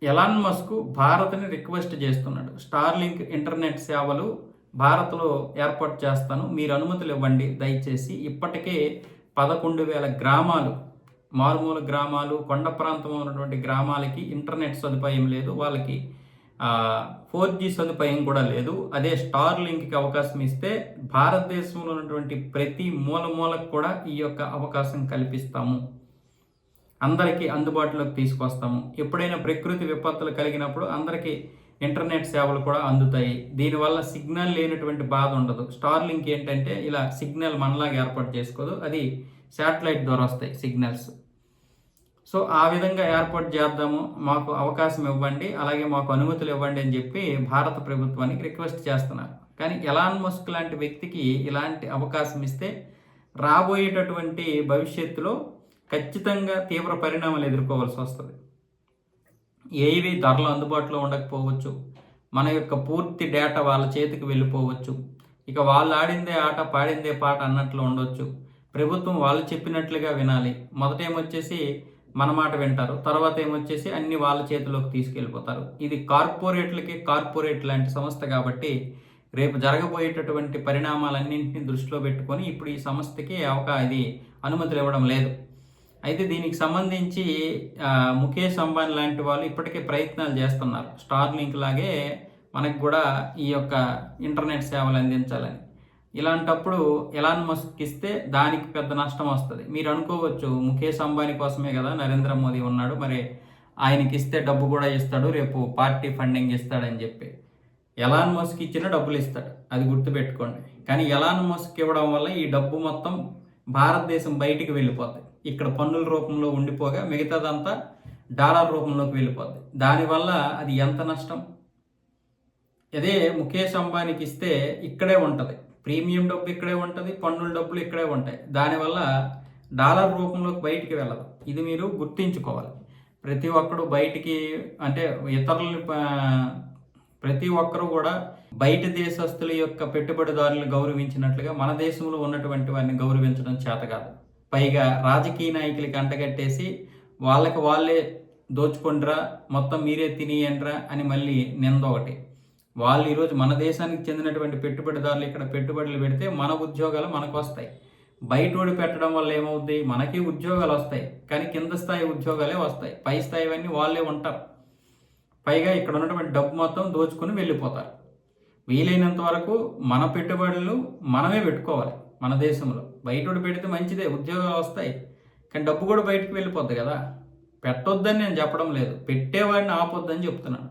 Elon Musk భారత్ని request చేస్తున్నాడు. Starlink internet సేవలు భారత్లో ఏర్పాటు చేస్తాను, మీరు అనుమతులు ఇవ్వండి దయచేసి. ఇప్పటికే 11,000 గ్రామాలు, మారుమూల గ్రామాలు, కొండ ప్రాంతం ఉన్నటువంటి గ్రామాలకి ఇంటర్నెట్ సదుపాయం లేదు, వాళ్ళకి 4G సదుపాయం కూడా లేదు. అదే స్టార్లింక్కి అవకాశం ఇస్తే భారతదేశంలో ఉన్నటువంటి ప్రతి మూలకు కూడా ఈ యొక్క అవకాశం కల్పిస్తాము, అందరికీ అందుబాటులోకి తీసుకొస్తాము. ఎప్పుడైనా ప్రకృతి విపత్తులు కలిగినప్పుడు అందరికీ ఇంటర్నెట్ సేవలు కూడా అందుతాయి. దీనివల్ల సిగ్నల్ లేనటువంటి బాధ ఉండదు. స్టార్లింక్ ఏంటంటే ఇలా సిగ్నల్ మనలాగా ఏర్పాటు చేసుకోదు, అది శాటిలైట్ ద్వారా వస్తాయి సిగ్నల్స్. సో ఆ విధంగా ఏర్పాటు చేద్దాము, మాకు అవకాశం ఇవ్వండి, అలాగే మాకు అనుమతులు ఇవ్వండి అని చెప్పి భారత ప్రభుత్వానికి రిక్వెస్ట్ చేస్తున్నారు. కానీ ఎలాన్ మస్క్ లాంటి వ్యక్తికి ఇలాంటి అవకాశం ఇస్తే రాబోయేటటువంటి భవిష్యత్తులో ఖచ్చితంగా తీవ్ర పరిణామాలు ఎదుర్కోవాల్సి వస్తుంది. ఏవి ధరలు అందుబాటులో ఉండకపోవచ్చు, మన యొక్క పూర్తి డేటా వాళ్ళ చేతికి వెళ్ళిపోవచ్చు, ఇక వాళ్ళు ఆడిందే ఆట పాడిందే పాట అన్నట్లు ఉండొచ్చు. ప్రభుత్వం వాళ్ళు చెప్పినట్లుగా వినాలి. మొదట ఏమొచ్చేసి మన మాట వింటారు, తర్వాత ఏమొచ్చేసి అన్ని వాళ్ళ చేతిలోకి తీసుకెళ్ళిపోతారు. ఇది కార్పొరేట్ లాంటి సంస్థ కాబట్టి రేపు జరగబోయేటటువంటి పరిణామాలన్నింటినీ దృష్టిలో పెట్టుకొని ఇప్పుడు ఈ సంస్థకి ఇది అనుమతులు ఇవ్వడం లేదు. అయితే దీనికి సంబంధించి ముఖేష్ అంబానీ లాంటి వాళ్ళు ఇప్పటికే ప్రయత్నాలు చేస్తున్నారు, స్టార్లింక్ లాగే మనకు కూడా ఈ యొక్క ఇంటర్నెట్ సేవలు అందించాలని. ఇలాంటప్పుడు ఎలాన్ మస్క్ ఇస్తే దానికి పెద్ద నష్టం వస్తుంది. మీరు అనుకోవచ్చు, ముఖేష్ అంబానీ కోసమే కదా నరేంద్ర మోదీ ఉన్నాడు, మరి ఆయనకి ఇస్తే డబ్బు కూడా ఇస్తాడు, రేపు పార్టీ ఫండింగ్ ఇస్తాడని చెప్పి. ఎలాన్ మస్క్ ఇచ్చిన డబ్బులు ఇస్తాడు, అది గుర్తుపెట్టుకోండి. కానీ ఎలాన్ మస్క్ ఇవ్వడం వల్ల ఈ డబ్బు మొత్తం భారతదేశం బయటికి వెళ్ళిపోతుంది. ఇక్కడ పన్నుల రూపంలో ఉండిపోగా మిగతాదంతా డాలర్ రూపంలోకి వెళ్ళిపోద్ది. దానివల్ల అది ఎంత నష్టం. అదే ముఖేష్ అంబానీకి ఇస్తే ఇక్కడే ఉంటుంది, ప్రీమియం డబ్బు ఇక్కడే ఉంటుంది, పన్నుల డబ్బులు ఇక్కడే ఉంటాయి. దానివల్ల డాలర్ రూపంలోకి బయటికి వెళ్ళదు. ఇది మీరు గుర్తించుకోవాలి. ప్రతి ఒక్కరు బయటికి అంటే ఇతరులని ప్రతి ఒక్కరూ కూడా బయట దేశస్తుల యొక్క పెట్టుబడిదారులను గౌరవించినట్లుగా మన దేశంలో ఉన్నటువంటి వారిని గౌరవించడం చేత కాదు. పైగా రాజకీయ నాయకులకి అంటగట్టేసి వాళ్ళకి వాళ్ళే దోచుకుండ్రా, మొత్తం మీరే తినియండ్రా అని మళ్ళీ నింద ఒకటి. వాళ్ళు ఈరోజు మన దేశానికి చెందినటువంటి పెట్టుబడిదారులు ఇక్కడ పెట్టుబడులు పెడితే మన ఉద్యోగాలు మనకు వస్తాయి. బయటోడి పెట్టడం వల్ల ఏమవుద్ది, మనకి ఉద్యోగాలు వస్తాయి, కానీ కింద స్థాయి ఉద్యోగాలే వస్తాయి, పై స్థాయివన్నీ వాళ్ళే ఉంటారు. పైగా ఇక్కడ ఉన్నటువంటి డబ్బు మొత్తం దోచుకుని వెళ్ళిపోతారు. వీలైనంత వరకు మన పెట్టుబడులు మనమే పెట్టుకోవాలి మన దేశంలో. బయటోడు పెడితే మంచిదే, ఉద్యోగాలు వస్తాయి, కానీ డబ్బు కూడా బయటకు వెళ్ళిపోద్ది కదా. పెట్టొద్దని నేను చెప్పడం లేదు, పెట్టేవాడిని ఆపొద్దని చెప్తున్నాను.